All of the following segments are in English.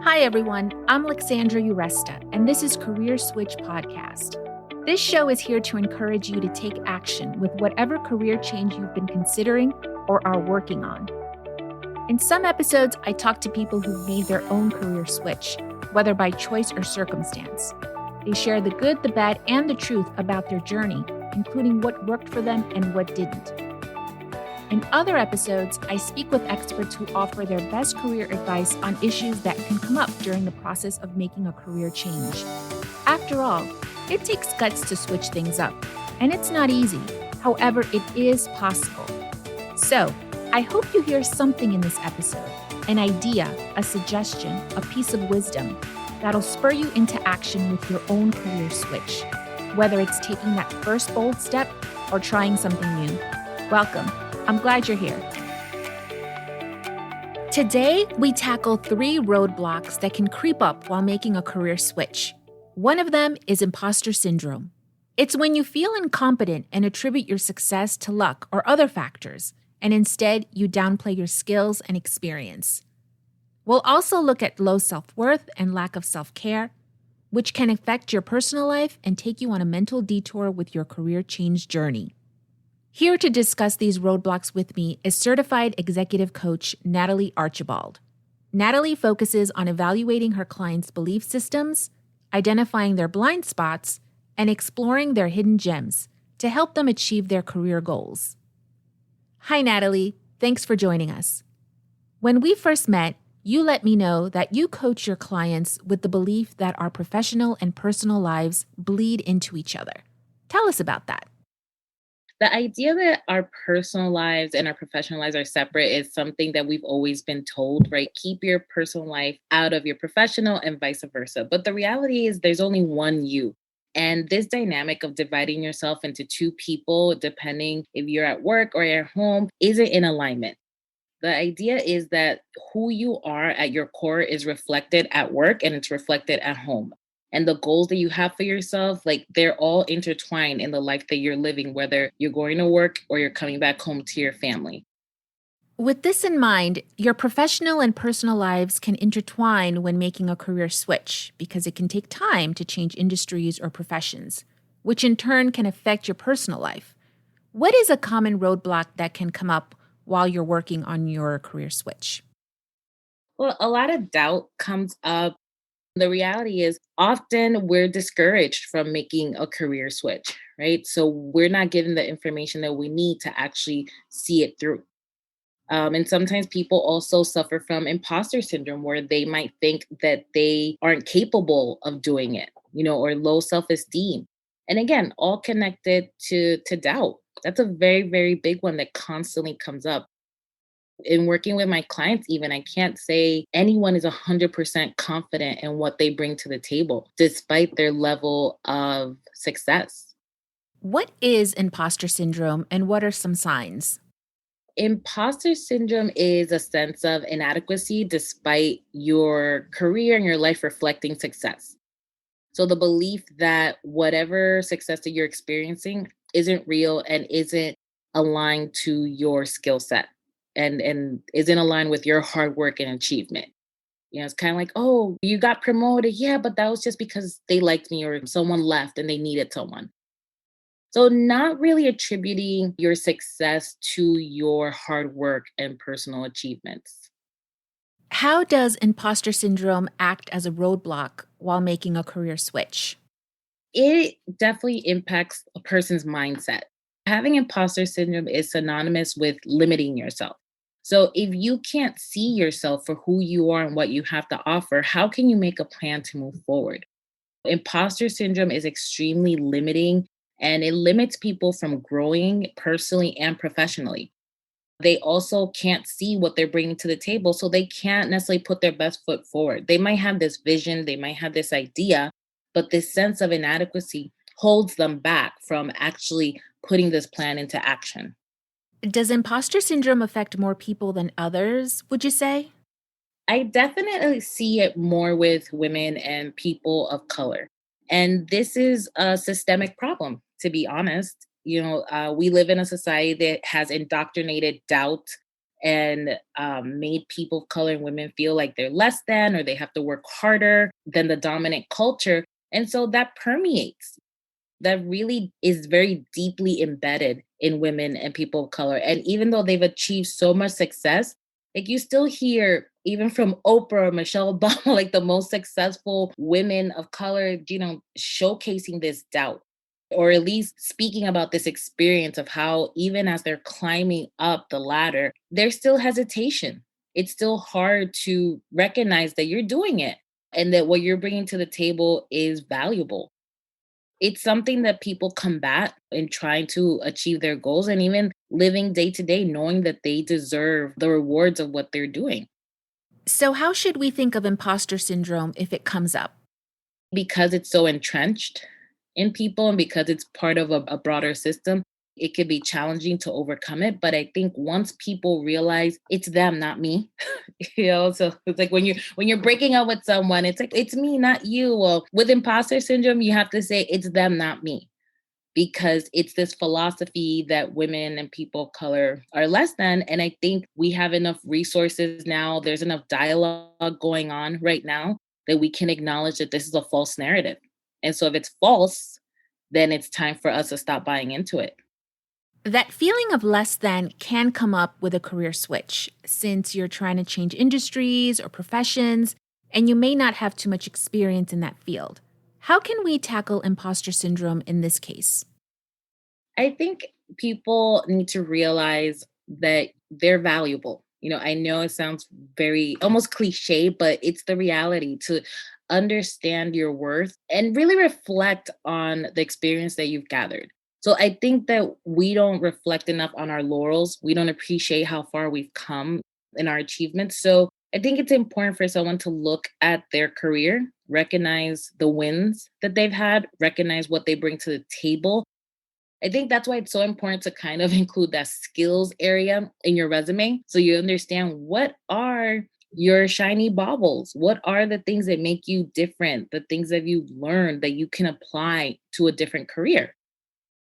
Hi, everyone. I'm Alexandra Uresta, and this is Career Switch Podcast. This show is here to encourage you to take action with whatever career change you've been considering or are working on. In some episodes, I talk to people who've made their own career switch, whether by choice or circumstance. They share the good, the bad, and the truth about their journey, including what worked for them and what didn't. In other episodes, I speak with experts who offer their best career advice on issues that can come up during the process of making a career change. After all, it takes guts to switch things up, and it's not easy. However, it is possible. So, I hope you hear something in this episode, an idea, a suggestion, a piece of wisdom that'll spur you into action with your own career switch, whether it's taking that first bold step or trying something new. Welcome. I'm glad you're here. Today, we tackle 3 roadblocks that can creep up while making a career switch. One of them is impostor syndrome. It's when you feel incompetent and attribute your success to luck or other factors, and instead you downplay your skills and experience. We'll also look at low self-worth and lack of self-care, which can affect your personal life and take you on a mental detour with your career change journey. Here to discuss these roadblocks with me is certified executive coach Natalie Archibald. Natalie focuses on evaluating her clients' belief systems, identifying their blind spots, and exploring their hidden gems to help them achieve their career goals. Hi, Natalie. Thanks for joining us. When we first met, you let me know that you coach your clients with the belief that our professional and personal lives bleed into each other. Tell us about that. The idea that our personal lives and our professional lives are separate is something that we've always been told, right? Keep your personal life out of your professional and vice versa. But the reality is there's only one you. And this dynamic of dividing yourself into 2 people, depending if you're at work or at home, isn't in alignment. The idea is that who you are at your core is reflected at work and it's reflected at home. And the goals that you have for yourself, they're all intertwined in the life that you're living, whether you're going to work or you're coming back home to your family. With this in mind, your professional and personal lives can intertwine when making a career switch because it can take time to change industries or professions, which in turn can affect your personal life. What is a common roadblock that can come up while you're working on your career switch? Well, a lot of doubt comes up. The reality is often we're discouraged from making a career switch, right? So we're not given the information that we need to actually see it through. And sometimes people also suffer from imposter syndrome where they might think that they aren't capable of doing it, or low self-esteem. And again, all connected to doubt. That's a very, very big one that constantly comes up. In working with my clients, even, I can't say anyone is 100% confident in what they bring to the table, despite their level of success. What is imposter syndrome and what are some signs? Imposter syndrome is a sense of inadequacy despite your career and your life reflecting success. So the belief that whatever success that you're experiencing isn't real and isn't aligned to your skill set and isn't aligned with your hard work and achievement. It's kind of like, oh, you got promoted. Yeah, but that was just because they liked me or someone left and they needed someone. So not really attributing your success to your hard work and personal achievements. How does imposter syndrome act as a roadblock while making a career switch? It definitely impacts a person's mindset. Having imposter syndrome is synonymous with limiting yourself. So if you can't see yourself for who you are and what you have to offer, how can you make a plan to move forward? Imposter syndrome is extremely limiting and it limits people from growing personally and professionally. They also can't see what they're bringing to the table, so they can't necessarily put their best foot forward. They might have this vision, they might have this idea, but this sense of inadequacy holds them back from actually putting this plan into action. Does imposter syndrome affect more people than others, would you say? I definitely see it more with women and people of color. And this is a systemic problem, to be honest. We live in a society that has indoctrinated doubt and made people of color and women feel like they're less than or they have to work harder than the dominant culture. And so that permeates. That really is very deeply embedded in women and people of color. And even though they've achieved so much success, like you still hear even from Oprah, Michelle Obama, like the most successful women of color, showcasing this doubt or at least speaking about this experience of how even as they're climbing up the ladder, there's still hesitation. It's still hard to recognize that you're doing it and that what you're bringing to the table is valuable. It's something that people combat in trying to achieve their goals and even living day to day, knowing that they deserve the rewards of what they're doing. So, how should we think of imposter syndrome if it comes up? Because it's so entrenched in people and because it's part of a broader system, it could be challenging to overcome it. But I think once people realize it's them, not me, so it's like when you're breaking up with someone, it's like it's me, not you. Well, with imposter syndrome, you have to say it's them, not me, because it's this philosophy that women and people of color are less than. And I think we have enough resources now, there's enough dialogue going on right now that we can acknowledge that this is a false narrative. And so if it's false, then it's time for us to stop buying into it. That feeling of less than can come up with a career switch since you're trying to change industries or professions, and you may not have too much experience in that field. How can we tackle imposter syndrome in this case? I think people need to realize that they're valuable. I know it sounds very almost cliche, but it's the reality to understand your worth and really reflect on the experience that you've gathered. So I think that we don't reflect enough on our laurels. We don't appreciate how far we've come in our achievements. So I think it's important for someone to look at their career, recognize the wins that they've had, recognize what they bring to the table. I think that's why it's so important to kind of include that skills area in your resume so you understand what are your shiny baubles, what are the things that make you different, the things that you've learned that you can apply to a different career.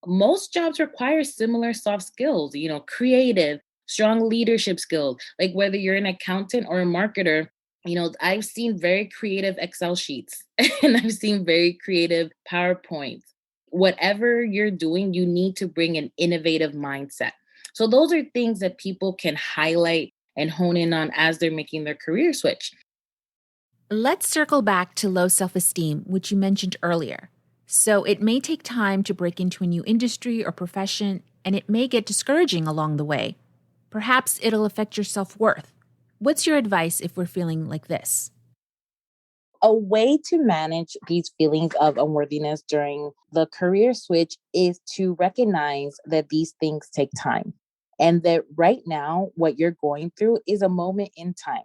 Most jobs require similar soft skills, creative, strong leadership skills, like whether you're an accountant or a marketer. I've seen very creative Excel sheets and I've seen very creative PowerPoints. Whatever you're doing, you need to bring an innovative mindset. So those are things that people can highlight and hone in on as they're making their career switch. Let's circle back to low self esteem, which you mentioned earlier. So, it may take time to break into a new industry or profession, and it may get discouraging along the way. Perhaps it'll affect your self worth. What's your advice if we're feeling like this? A way to manage these feelings of unworthiness during the career switch is to recognize that these things take time and that right now, what you're going through is a moment in time.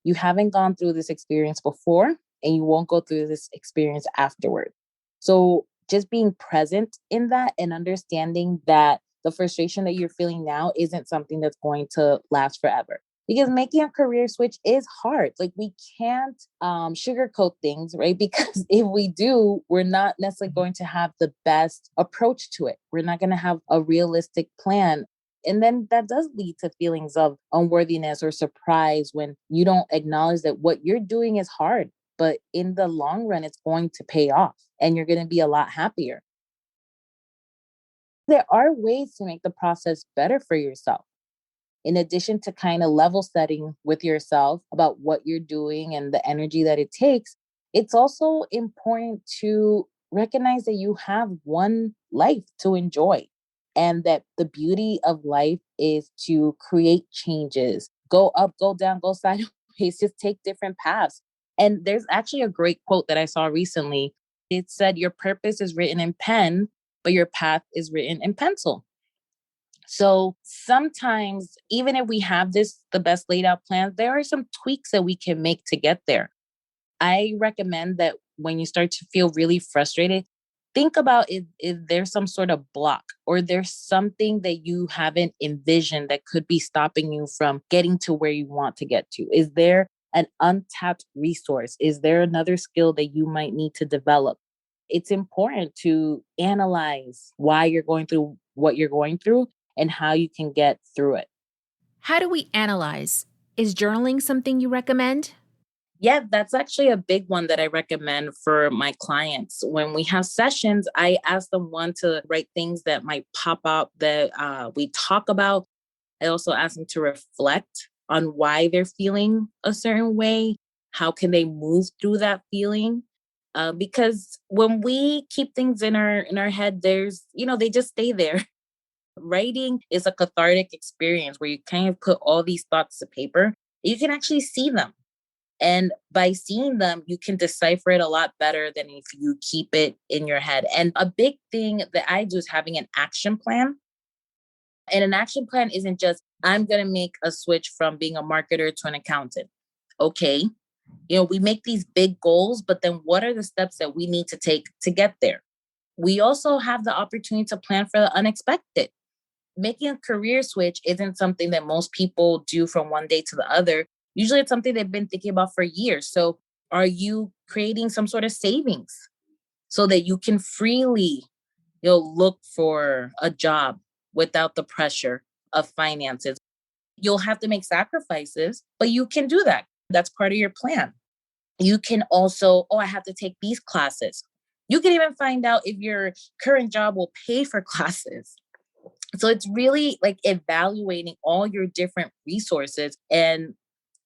You haven't gone through this experience before, and you won't go through this experience afterward. So, just being present in that and understanding that the frustration that you're feeling now isn't something that's going to last forever, because making a career switch is hard. Like we can't sugarcoat things, right? Because if we do, we're not necessarily going to have the best approach to it. We're not going to have a realistic plan. And then that does lead to feelings of unworthiness or surprise when you don't acknowledge that what you're doing is hard, but in the long run, it's going to pay off and you're going to be a lot happier. There are ways to make the process better for yourself. In addition to kind of level setting with yourself about what you're doing and the energy that it takes, it's also important to recognize that you have one life to enjoy and that the beauty of life is to create changes, go up, go down, go sideways, just take different paths. And there's actually a great quote that I saw recently. It said, "Your purpose is written in pen, but your path is written in pencil." So sometimes, even if we have the best laid out plan, there are some tweaks that we can make to get there. I recommend that when you start to feel really frustrated, think about if there's some sort of block or there's something that you haven't envisioned that could be stopping you from getting to where you want to get to. Is there an untapped resource? Is there another skill that you might need to develop? It's important to analyze why you're going through what you're going through and how you can get through it. How do we analyze? Is journaling something you recommend? Yeah, that's actually a big one that I recommend for my clients. When we have sessions, I ask them one to write things that might pop up that we talk about. I also ask them to reflect on why they're feeling a certain way. How can they move through that feeling? Because when we keep things in our head, they just stay there. Writing is a cathartic experience where you kind of put all these thoughts to paper. You can actually see them. And by seeing them, you can decipher it a lot better than if you keep it in your head. And a big thing that I do is having an action plan. And an action plan isn't just, I'm going to make a switch from being a marketer to an accountant. Okay. We make these big goals, but then what are the steps that we need to take to get there? We also have the opportunity to plan for the unexpected. Making a career switch isn't something that most people do from one day to the other. Usually it's something they've been thinking about for years. So are you creating some sort of savings so that you can freely, look for a job without the pressure of finances? You'll have to make sacrifices, but you can do that. That's part of your plan. You can also, I have to take these classes. You can even find out if your current job will pay for classes. So it's really like evaluating all your different resources and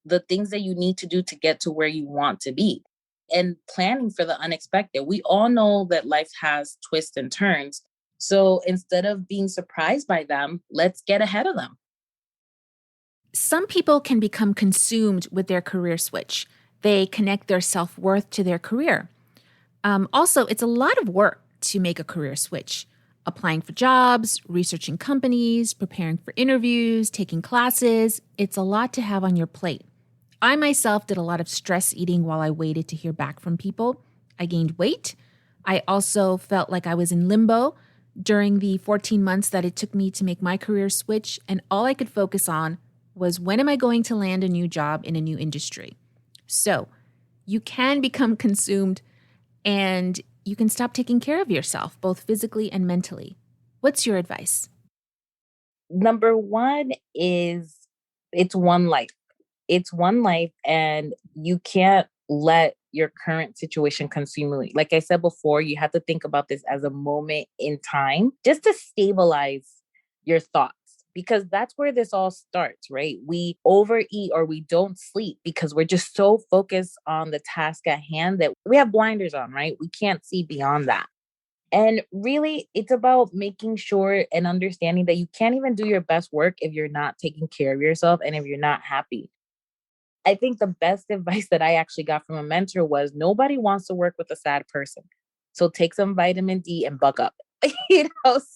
the things that you need to do to get to where you want to be and planning for the unexpected. We all know that life has twists and turns. So instead of being surprised by them, let's get ahead of them. Some people can become consumed with their career switch. They connect their self-worth to their career. Also, it's a lot of work to make a career switch. Applying for jobs, researching companies, preparing for interviews, taking classes. It's a lot to have on your plate. I myself did a lot of stress eating while I waited to hear back from people. I gained weight. I also felt like I was in limbo during the 14 months that it took me to make my career switch, and all I could focus on was when am I going to land a new job in a new industry? So you can become consumed and you can stop taking care of yourself, both physically and mentally. What's your advice? Number one is it's one life. It's one life, and you can't let your current situation consume you. Like I said before, you have to think about this as a moment in time just to stabilize your thoughts, because that's where this all starts, right? We overeat or we don't sleep because we're just so focused on the task at hand that we have blinders on, right? We can't see beyond that. And really, it's about making sure and understanding that you can't even do your best work if you're not taking care of yourself and if you're not happy. I think the best advice that I actually got from a mentor was nobody wants to work with a sad person. So take some vitamin D and buck up.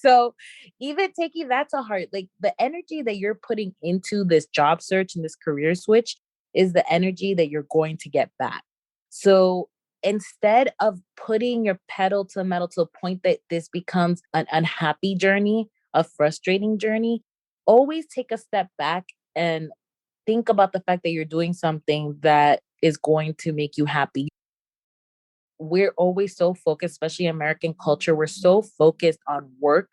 So even taking that to heart, like the energy that you're putting into this job search and this career switch is the energy that you're going to get back. So instead of putting your pedal to the metal to the point that this becomes an unhappy journey, a frustrating journey, always take a step back and think about the fact that you're doing something that is going to make you happy. We're always so focused, especially American culture, we're so focused on work,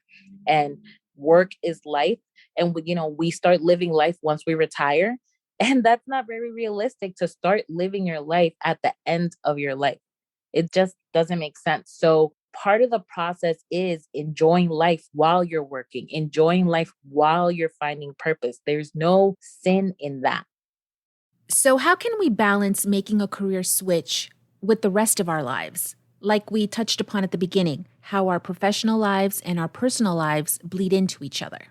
and work is life. And we start living life once we retire. And that's not very realistic to start living your life at the end of your life. It just doesn't make sense. So part of the process is enjoying life while you're working, enjoying life while you're finding purpose. There's no sin in that. So how can we balance making a career switch with the rest of our lives? Like we touched upon at the beginning, how our professional lives and our personal lives bleed into each other.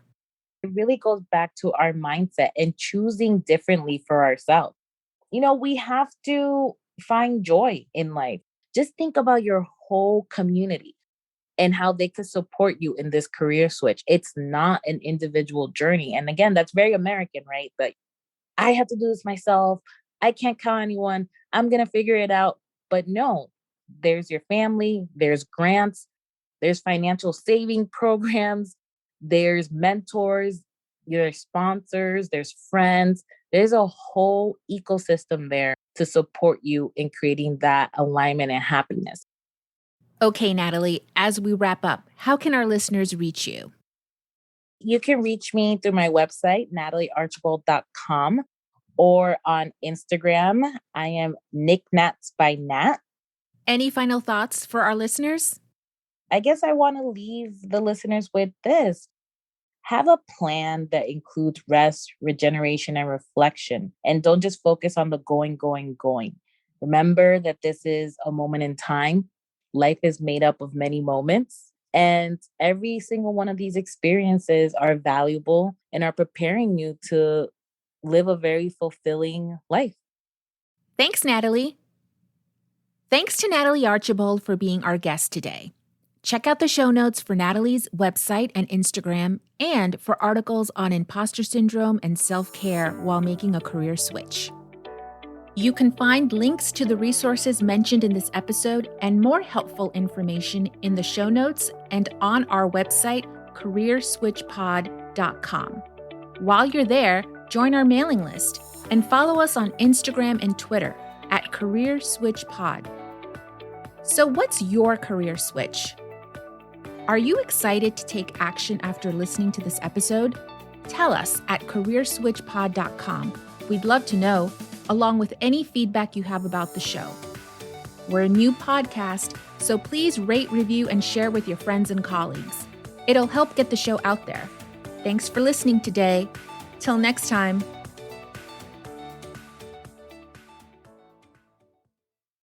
It really goes back to our mindset and choosing differently for ourselves. We have to find joy in life. Just think about your whole community and how they could support you in this career switch. It's not an individual journey. And again, that's very American, right? But I have to do this myself. I can't count on anyone. I'm going to figure it out. But no, there's your family, there's grants, there's financial saving programs, there's mentors, there's sponsors, there's friends. There's a whole ecosystem there to support you in creating that alignment and happiness. Okay, Natalie, as we wrap up, how can our listeners reach you? You can reach me through my website, nataliearchibald.com, or on Instagram. I am Nicknats by Nat. Any final thoughts for our listeners? I guess I want to leave the listeners with this. Have a plan that includes rest, regeneration, and reflection. And don't just focus on the going, going, going. Remember that this is a moment in time. Life is made up of many moments. And every single one of these experiences are valuable and are preparing you to live a very fulfilling life. Thanks, Natalie. Thanks to Natalie Archibald for being our guest today. Check out the show notes for Natalie's website and Instagram, and for articles on imposter syndrome and self-care while making a career switch. You can find links to the resources mentioned in this episode and more helpful information in the show notes and on our website, careerswitchpod.com. While you're there, join our mailing list and follow us on Instagram and Twitter at careerswitchpod. So what's your career switch? Are you excited to take action after listening to this episode? Tell us at careerswitchpod.com. We'd love to know, along with any feedback you have about the show. We're a new podcast, so please rate, review, and share with your friends and colleagues. It'll help get the show out there. Thanks for listening today. Till next time.